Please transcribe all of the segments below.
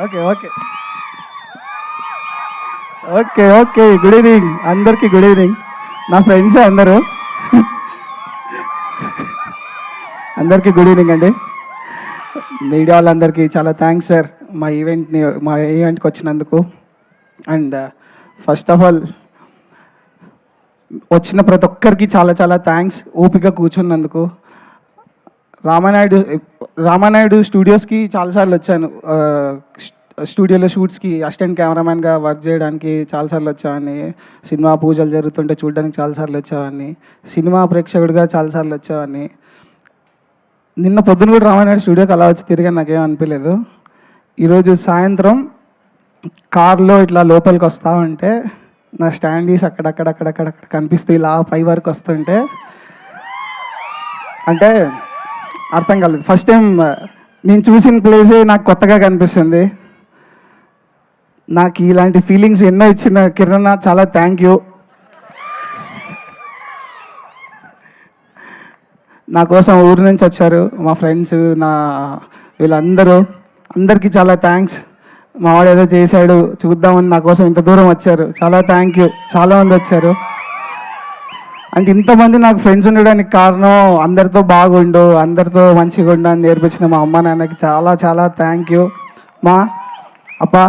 Okay okay okay okay good evening అందరికీ, good evening. నా friends అందరూ, అందరికీ గుడ్ ఈవినింగ్ అండి. మీడియా వాళ్ళందరికీ చాలా థ్యాంక్స్ సార్ మా ఈవెంట్కి వచ్చినందుకు. అండ్ ఫస్ట్ ఆఫ్ ఆల్ వచ్చిన ప్రతి ఒక్కరికి చాలా చాలా థ్యాంక్స్ ఓపిక కూర్చున్నందుకు. రామానాయుడు స్టూడియోస్కి చాలాసార్లు వచ్చాను. స్టూడియోలో షూట్స్కి అసిస్టెంట్ కెమెరామ్యాన్గా వర్క్ చేయడానికి చాలాసార్లు వచ్చేవాడిని. సినిమా పూజలు జరుగుతుంటే చూడడానికి చాలాసార్లు వచ్చేవాడిని. సినిమా ప్రేక్షకుడిగా చాలాసార్లు వచ్చేవాడిని. నిన్న పొద్దున కూడా రామానాయుడు స్టూడియోకి అలా వచ్చి తిరిగి నాకేం అనిపించలేదు. ఈరోజు సాయంత్రం కార్లో ఇట్లా లోపలికి వస్తూ ఉంటే నా స్టాండీస్ అక్కడక్కడక్కడక్కడ కనిపిస్తూ ఇలా పై వరకు వస్తుంటే అంటే అర్థం కాలేదు. ఫస్ట్ టైం నేను చూసిన ప్లేసే నాకు కొత్తగా కనిపిస్తుంది. నాకు ఇలాంటి ఫీలింగ్స్ ఎన్నో ఇచ్చిన కిరణ్ చాలా థ్యాంక్ యూ. నా కోసం ఊరి నుంచి వచ్చారు మా ఫ్రెండ్స్, వీళ్ళందరూ, అందరికీ చాలా థ్యాంక్స్. మావాడు ఏదో చేశాడు చూద్దామని నా కోసం ఇంత దూరం వచ్చారు, చాలా థ్యాంక్ యూ. చాలామంది వచ్చారు. అంటే ఇంతమంది నాకు ఫ్రెండ్స్ ఉండడానికి కారణం అందరితో బాగుండు, అందరితో మంచిగా ఉండు అని నేర్పించిన మా అమ్మ నాన్నకి చాలా చాలా థ్యాంక్ యూ. మా అప్పా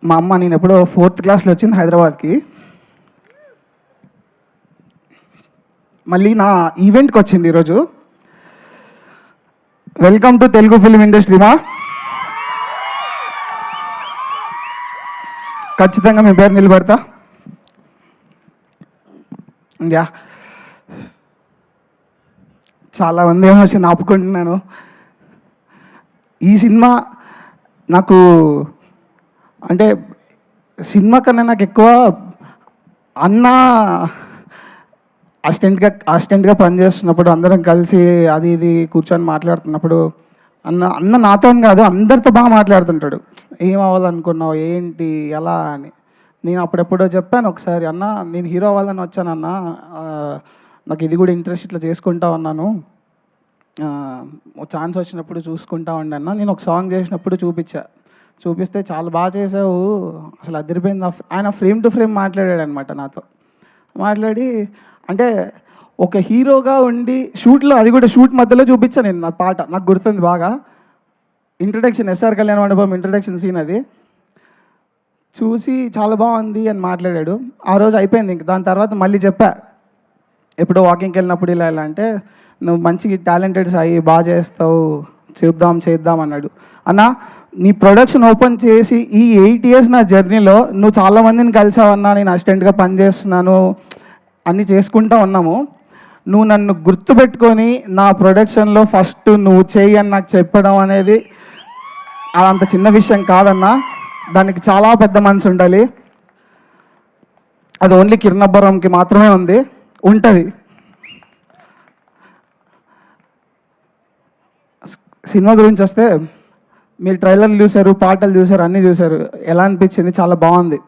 మా అమ్మ నేను ఎప్పుడో 4th క్లాస్లో వచ్చింది హైదరాబాద్కి. మళ్ళీ నా ఈవెంట్కి వచ్చింది ఈరోజు. Welcome to Telugu film industry మా. ఖచ్చితంగా మీ పేరు నిలబెడతా. యా, చాలామంది ఎమోషన్ ఆపుకుంటున్నాను. ఈ సినిమా నాకు అంటే సినిమా కన్నా నాకు ఎక్కువ అన్న అసిస్టెంట్గా పనిచేస్తున్నప్పుడు అందరం కలిసి అది ఇది కూర్చొని మాట్లాడుతున్నప్పుడు అన్న నాతో కాదు అందరితో బాగా మాట్లాడుతుంటాడు. ఏం అవ్వాలనుకున్నావు, ఏంటి, ఎలా అని. నేను అప్పుడెప్పుడో చెప్పాను ఒకసారి, అన్న నేను హీరో అవ్వాలని వచ్చానన్న, నాకు ఇది కూడా ఇంట్రెస్ట్, ఇట్లా చేసుకుంటా ఉన్నాను, ఛాన్స్ వచ్చినప్పుడు చూసుకుంటా ఉండన్నా. నేను ఒక సాంగ్ చేసినప్పుడు చూపిస్తే చాలా బాగా చేసావు, అసలు అదిరిపోయింది. ఆయన ఫ్రేమ్ టు ఫ్రేమ్ మాట్లాడాడు అనమాట నాతో. మాట్లాడి అంటే ఒక హీరోగా ఉండి షూట్లో, అది కూడా షూట్ మధ్యలో చూపించాను నేను నా పాట, నాకు గుర్తుంది బాగా. ఇంట్రడక్షన్, ఎస్ఆర్ కళ్యాణ మండపం ఇంట్రడక్షన్ సీన్ అది చూసి చాలా బాగుంది అని మాట్లాడాడు. ఆ రోజు అయిపోయింది. ఇంక దాని తర్వాత మళ్ళీ చెప్పా, ఎప్పుడో వాకింగ్కి వెళ్ళినప్పుడు ఇలా అంటే, నువ్వు మంచి టాలెంటెడ్ సాయి, బాగా చేస్తావు, చేద్దాం అన్నాడు. అన్న నీ ప్రొడక్షన్ ఓపెన్ చేసి ఈ 8 years నా జర్నీలో నువ్వు చాలామందిని కలిసావన్నా, నేను అసిస్టెంట్గా పనిచేస్తున్నాను, అన్నీ చేసుకుంటా ఉన్నాము. నువ్వు నన్ను గుర్తుపెట్టుకొని నా ప్రొడక్షన్లో ఫస్ట్ నువ్వు చేయి అని నాకు చెప్పడం అనేది అదంత చిన్న విషయం కాదన్నా. దానికి చాలా పెద్ద మనసు ఉండాలి. అది ఓన్లీ కిరణబ్బరంకి మాత్రమే ఉంటుంది. సినిమా గురించి వస్తే, మీరు ట్రైలర్లు చూశారు, పాటలు చూశారు, అన్నీ చూశారు. ఎలా అనిపించింది? చాలా బాగుంది.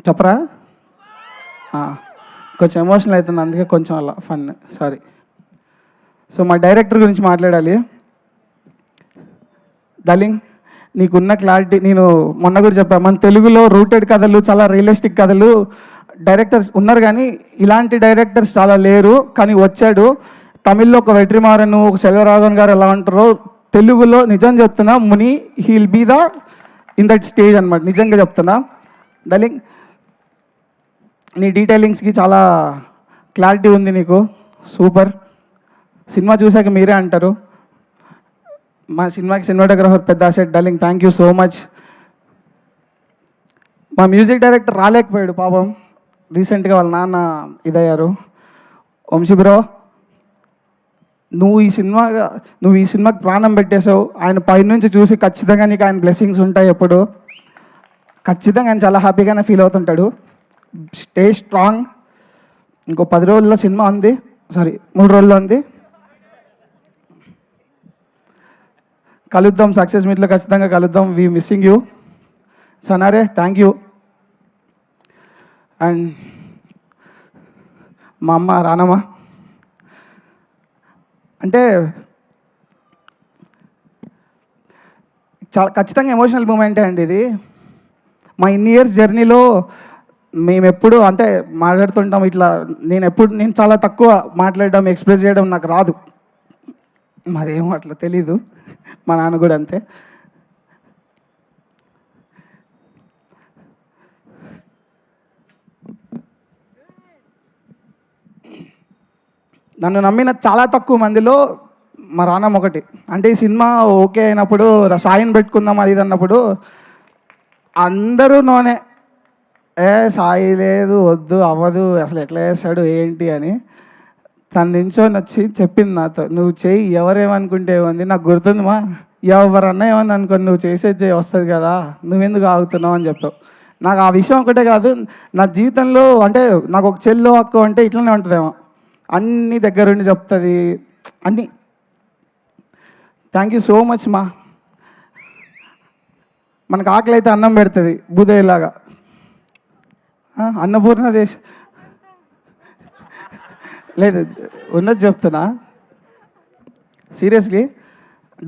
చెప్పరా? కొంచెం ఎమోషనల్ అవుతుంది, అందుకే కొంచెం అలా ఫన్, సారీ. సో మా డైరెక్టర్ గురించి మాట్లాడాలి. డార్లింగ్, నీకున్న క్లారిటీ, నేను మొన్న కూడా చెప్పాను, మన తెలుగులో రూటెడ్ కథలు, చాలా రియలిస్టిక్ కథలు డైరెక్టర్స్ ఉన్నారు, కానీ ఇలాంటి డైరెక్టర్స్ చాలా లేరు. కానీ వచ్చాడు. తమిళ్లో ఒక వెట్రిమారన్, ఒక సెల్వరాఘవన్ గారు ఎలా ఉంటారో, తెలుగులో నిజం చెప్తున్నా, ముని he'll be the in that stage అనమాట. నిజంగా చెప్తున్నా. డార్లింగ్, నీ డీటెయిలింగ్స్కి చాలా క్లారిటీ ఉంది నీకు, సూపర్. సినిమా చూశాక మీరే అంటారు. మా సినిమాకి సినిమాటోగ్రాఫర్ పెద్ద asset. Darling, thank you so much. మా మ్యూజిక్ డైరెక్టర్ రాలేకపోయాడు పాపం, రీసెంట్గా వాళ్ళ నాన్న ఇదయ్యారు. వంశీ బ్రో, నువ్వు ఈ సినిమాకి ప్రాణం పెట్టేశావు. ఆయన పైనుంచి చూసి ఖచ్చితంగా నీకు ఆయన బ్లెస్సింగ్స్ ఉంటాయి ఎప్పుడు. ఖచ్చితంగా ఆయన చాలా హ్యాపీగానే ఫీల్ అవుతుంటాడు. Stay strong. ఇంకో 10 రోజుల్లో సినిమా ఉంది, 3 రోజుల్లో ఉంది. కలుద్దాం, సక్సెస్ మీట్లో ఖచ్చితంగా కలుద్దాం. వీ మిస్సింగ్ యూ సనారే. Thank you. అండ్ మా అమ్మ రానమ్మ, అంటే చాలా ఖచ్చితంగా ఎమోషనల్ మూమెంటే అండి ఇది. మా ఇన్ని ఇయర్స్ జర్నీలో మేము ఎప్పుడు అంటే మాట్లాడుతుంటాం ఇట్లా, నేను చాలా తక్కువ మాట్లాడడం, ఎక్స్ప్రెస్ చేయడం నాకు రాదు, మరేమో అట్లా తెలీదు. మా నాన్న కూడా అంతే. నన్ను నమ్మిన చాలా తక్కువ మందిలో మా రానమ్మ ఒకటి. అంటే ఈ సినిమా ఓకే అయినప్పుడు సాయిని పెట్టుకుందాం అది ఇది అన్నప్పుడు అందరూ నోనే, సాయి లేదు, వద్దు, అవ్వదు, అసలు ఎట్లా చేస్తాడు ఏంటి అని. తన నించొని వచ్చి చెప్పింది నాతో, నువ్వు చెయ్యి, ఎవరేమనుకుంటే ఏముంది, నాకు గుర్తుందిమా, ఎవరన్నా ఏమని అనుకోని నువ్వు చేసేది వస్తుంది కదా, నువ్వెందుకు ఆగుతున్నావు అని చెప్పావు. నాకు ఆ విషయం ఒకటే కాదు, నా జీవితంలో అంటే నాకు ఒక చెల్లో అక్క అంటే ఇట్లనే ఉంటుందేమో, అన్నీ దగ్గరుండి చెప్తుంది అన్నీ. థ్యాంక్ యూ సో మచ్ మా. మనకు ఆకలి అయితే అన్నం పెడుతుంది భూదేవిలాగా, అన్నపూర్ణ దేశ్ లేదు ఉన్నది చెప్తున్నా సీరియస్లీ.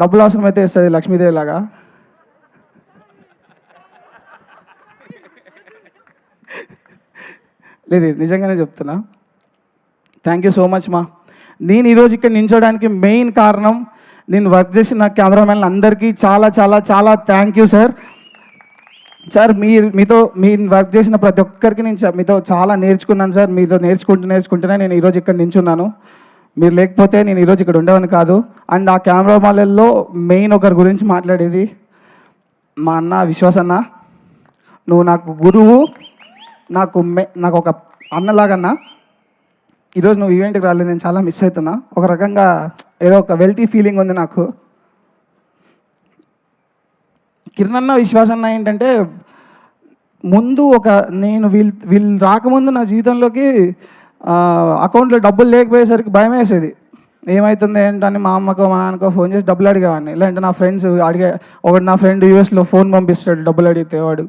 డబ్బులు అవసరం అయితే ఇస్తుంది లక్ష్మీదేవి లాగా. లేదు నిజంగానే చెప్తున్నా. థ్యాంక్ యూ సో మచ్ మా. నేను ఈరోజు ఇక్కడ నించోడానికి మెయిన్ కారణం, నేను వర్క్ చేసిన కెమెరామెన్లు అందరికీ చాలా చాలా చాలా థ్యాంక్ యూ సార్. సార్ మీతో వర్క్ చేసిన ప్రతి ఒక్కరికి నేను మీతో చాలా నేర్చుకున్నాను సార్. మీతో నేర్చుకుంటూనే నేను ఈరోజు ఇక్కడ నించున్నాను. మీరు లేకపోతే నేను ఈరోజు ఇక్కడ ఉండేవాని కాదు. అండ్ ఆ కెమెరామాన్లలో మెయిన్ ఒకరి గురించి మాట్లాడేది మా అన్న విశ్వాస్ అన్న. నువ్వు నాకు గురువు, నాకు ఒక అన్నలాగన్నా. ఈరోజు నువ్వు ఈవెంట్కి రాలేదు, నేను చాలా మిస్ అవుతున్నా. ఒక రకంగా ఏదో ఒక వెల్తీ ఫీలింగ్ ఉంది నాకు. కిరణ్ అన్న, విశ్వాస్ అన్న ఏంటంటే ముందు నేను వీళ్ళు రాకముందు నా జీవితంలోకి అకౌంట్లో డబ్బులు లేకపోయేసరికి భయం వేసేది. ఏమవుతుంది ఏంటని మా అమ్మకో మా నాన్నకో ఫోన్ చేసి డబ్బులు అడిగేవాడిని. లేదంటే నా ఫ్రెండ్స్ ఒకటి నా ఫ్రెండ్ యూఎస్లో ఫోన్ పంపిస్తాడు డబ్బులు అడిగితే వాడు.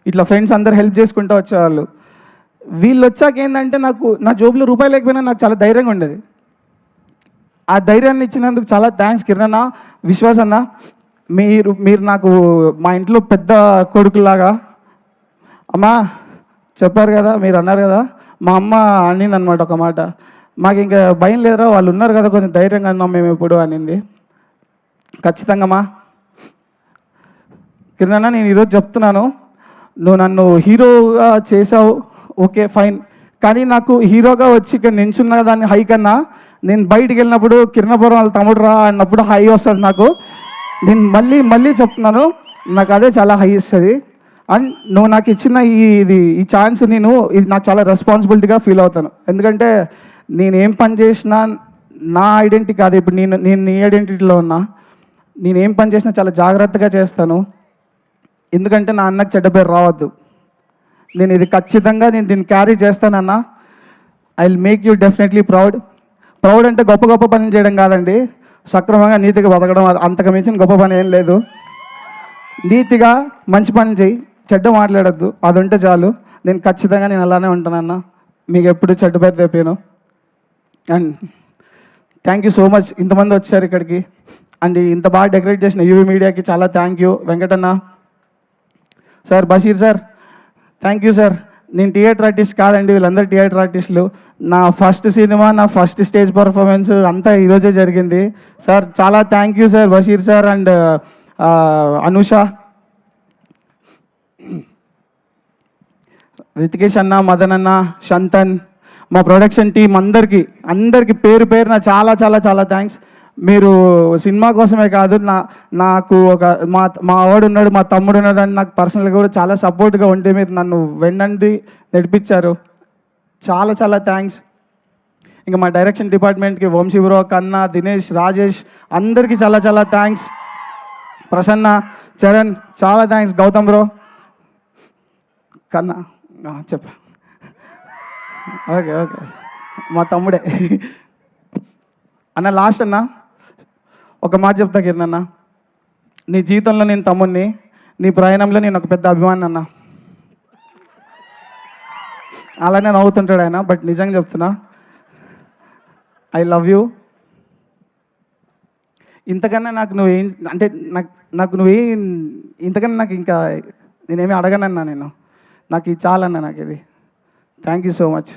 ఇట్లా ఫ్రెండ్స్ అందరు హెల్ప్ చేసుకుంటూ వచ్చేవాళ్ళు. వీళ్ళు వచ్చాక ఏంటంటే నా జోబులో రూపాయలు లేకపోయినా నాకు చాలా ధైర్యంగా ఉండేది. ఆ ధైర్యాన్ని ఇచ్చినందుకు చాలా థ్యాంక్స్ కిరణ్ అన్న, విశ్వాస్ అన్న. మీరు నాకు మా ఇంట్లో పెద్ద కొడుకులాగా. అమ్మా చెప్పారు కదా, మీరు అన్నారు కదా, మా అమ్మ అనింది అనమాట ఒక మాట, మాకు ఇంకా భయం లేదురా, వాళ్ళు ఉన్నారు కదా కొంచెం ధైర్యంగా అన్నాం మేము ఎప్పుడు అనింది. ఖచ్చితంగా మా కిరణ్ అన్న, నేను ఈరోజు చెప్తున్నాను, నువ్వు నన్ను హీరోగా చేసావు, ఓకే ఫైన్. కానీ నాకు హీరోగా వచ్చి ఇక్కడ నించున్న దాన్ని హై కన్నా, నేను బయటికి వెళ్ళినప్పుడు కిరణపురం వాళ్ళ తమ్ముడు రా అన్నప్పుడు హై వస్తుంది నాకు. నేను మళ్ళీ చెప్తున్నాను, నాకు అదే చాలా హై ఇస్తుంది. అండ్ నువ్వు నాకు ఇచ్చిన ఈ ఛాన్స్ ఇది నాకు చాలా రెస్పాన్సిబిలిటీగా ఫీల్ అవుతాను. ఎందుకంటే నేను ఏం పని చేసినా నా ఐడెంటిటీ కాదు. ఇప్పుడు నేను నీ ఐడెంటిటీలో ఉన్నా. నేను ఏం పని చేసినా చాలా జాగ్రత్తగా చేస్తాను. ఎందుకంటే నా అన్నకు చెడ్డ పేరు రావద్దు. నేను ఇది ఖచ్చితంగా దీన్ని క్యారీ చేస్తానన్నా. I will make you definitely proud. అంటే గొప్ప పనులు చేయడం కాదండి, సక్రమంగా నీతిగా బతకడం. అంతకు మించిన గొప్ప పని ఏం లేదు. నీతిగా మంచి పని చేయి, చెడ్డ మాట్లాడద్దు, అది ఉంటే చాలు. నేను ఖచ్చితంగా అలానే ఉంటానన్నా. మీకు ఎప్పుడు చెడ్డ పేరు తెప్పాను. And thank you so much, ఇంతమంది వచ్చారు ఇక్కడికి. అండ్ ఇంత బాగా డెకరేట్ చేసిన యూవీ మీడియాకి చాలా thank you. Venkatanna sir, Basheer sir, thank you sir. నేను థియేటర్ ఆర్టిస్ట్ కాదండి, వీళ్ళందరూ థియేటర్ ఆర్టిస్టులు. నా ఫస్ట్ సినిమా, నా ఫస్ట్ స్టేజ్ పర్ఫార్మెన్స్ అంతా ఈరోజే జరిగింది. సార్ చాలా thank you sir, Basheer sir and Anusha, Rithikesh అన్న, మదన్ అన్న, శంతన్, మా ప్రొడక్షన్ టీం అందరికీ పేరు పేరున చాలా చాలా చాలా థ్యాంక్స్. మీరు సినిమా కోసమే కాదు, నాకు మా వాడు ఉన్నాడు, మా తమ్ముడు ఉన్నాడు అని నాకు పర్సనల్గా కూడా చాలా సపోర్ట్గా ఉంటే మీరు నన్ను వెన్నండి నడిపించారు. చాలా చాలా థ్యాంక్స్. ఇంకా మా డైరెక్షన్ డిపార్ట్మెంట్కి వంశీ బ్రో, కన్నా, దినేష్, రాజేష్ అందరికీ చాలా చాలా థ్యాంక్స్. ప్రసన్న, చరణ్ చాలా థ్యాంక్స్. గౌతమ్ బ్రో, కన్నా చెప్ప ఓకే మా తమ్ముడే అన్న. లాస్ట్ అన్న ఒక మాట చెప్తా కిరణ్ అన్న, నీ జీవితంలో నేను తమ్ముడిని, నీ ప్రయాణంలో నేను ఒక పెద్ద అభిమాని అన్న. అలానే నవ్వుతుంటాడు ఆయన, బట్ నిజంగా చెప్తున్నా, ఐ లవ్ యూ. ఇంతకన్నా నాకు నువ్వేం అంటే నాకు నువ్వేం ఇంతకన్నా నాకు ఇంకా నేనేమి అడగనన్నా నాకు ఇది చాలన్నా నాకు ఇది. Thank you so much.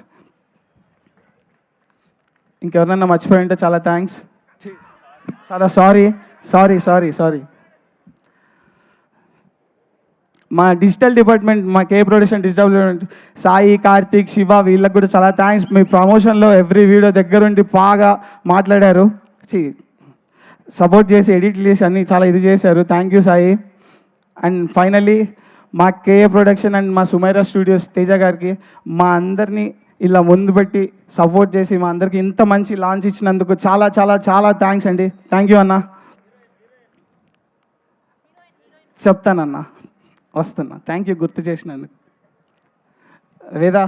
ఇంకెవరన్నా మర్చిపోయి ఉంటే చాలా థ్యాంక్స్. చాలా సారీ. మా డిజిటల్ డిపార్ట్మెంట్, మా K production digital department, Sai, Karthik, Shiva, వీళ్ళకి కూడా చాలా థ్యాంక్స్. మీ ప్రమోషన్లో ఎవ్రీ వీడియో దగ్గరుండి బాగా మాట్లాడారు, సపోర్ట్ చేసి ఎడిట్ చేసి అన్నీ చాలా ఇది చేశారు. Thank you Sai. And finally మా కే ప్రొడక్షన్ అండ్ మా సుమైరా స్టూడియోస్ తేజ గారికి మా అందరినీ ఇలా ముందు పెట్టి సపోర్ట్ చేసి మా అందరికి ఇంత మంచి లాంచ్ ఇచ్చినందుకు చాలా చాలా చాలా థ్యాంక్స్ అండి. థ్యాంక్ యూ అన్న. చెప్తానన్నా, వస్తున్నా. థ్యాంక్ యూ గుర్తు చేసినందుకు. వేదా,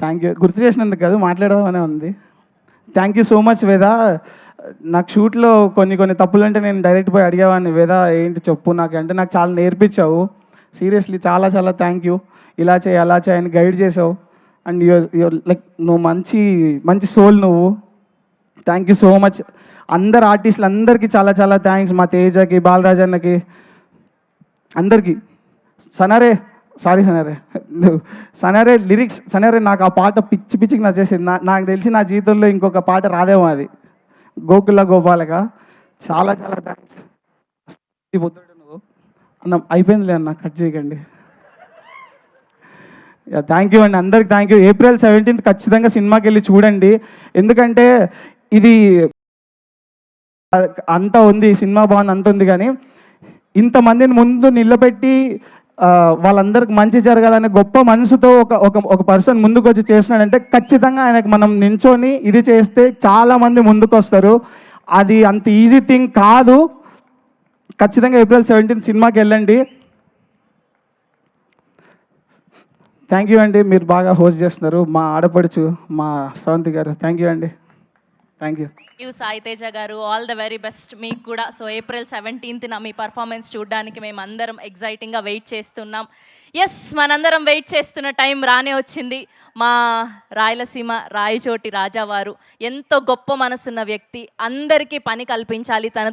థ్యాంక్ యూ గుర్తు చేసినందుకు కాదు, మాట్లాడదామనే ఉంది. థ్యాంక్ యూ సో మచ్ వేదా. నాకు షూట్లో కొన్ని తప్పులు అంటే నేను డైరెక్ట్ పోయి అడిగేవాడిని, వేదా ఏంటి చెప్పు నాకు అంటే, నాకు చాలా నేర్పించావు. సీరియస్లీ చాలా చాలా థ్యాంక్ యూ. ఇలా చేయి అలా చేయి అని గైడ్ చేసావు. అండ్ యువర్ లైక్ నువ్వు మంచి సోల్ నువ్వు. Thank you so much. అందరు ఆర్టిస్టులు అందరికీ చాలా చాలా థ్యాంక్స్. మా తేజకి, బాలరాజన్నకి, అందరికీ. సనరే లిరిక్స్ నాకు ఆ పాట పిచ్చికి నచ్చేసింది. నాకు తెలిసి నా జీవితంలో ఇంకొక పాట రాదేమో, అది గోకుల గోపాలక. చాలా చాలా థ్యాంక్స్. నువ్వు అన్న అయిపోయిందిలే అన్న, కట్ చేయకండి. థ్యాంక్ యూ అండి, అందరికి థ్యాంక్ యూ. April 17th ఖచ్చితంగా సినిమాకి వెళ్ళి చూడండి. ఎందుకంటే ఇది అంతా ఉంది, సినిమా బాగుంది అంత ఉంది, కానీ ఇంతమందిని ముందు నిలబెట్టి వాళ్ళందరికి మంచి జరగాలనే గొప్ప మనసుతో ఒక పర్సన్ ముందుకు వచ్చి చేస్తున్నాడంటే ఖచ్చితంగా ఆయనకు మనం నించొని ఇది చేస్తే చాలామంది ముందుకు వస్తారు. అది అంత ఈజీ థింగ్ కాదు. ఖచ్చితంగా April 17th సినిమాకి వెళ్ళండి. థ్యాంక్ యూ అండి, మీరు బాగా హోస్ట్ చేస్తున్నారు. మా ఆడపడుచు మా శ్రవంతి గారు, థ్యాంక్ యూ అండి. థ్యాంక్ యూ సాయి తేజ గారు, ఆల్ ద వెరీ బెస్ట్ మీకు కూడా. సో April 17th మీ పర్ఫార్మెన్స్ చూడడానికి మేము అందరం ఎగ్జైటింగ్గా వెయిట్ చేస్తున్నాం. ఎస్, మనందరం వెయిట్ చేస్తున్న టైం రానే వచ్చింది. మా రాయలసీమ రాయచోటి రాజావారు ఎంతో గొప్ప మనసున్న వ్యక్తి, అందరికీ పని కల్పించాలి, తన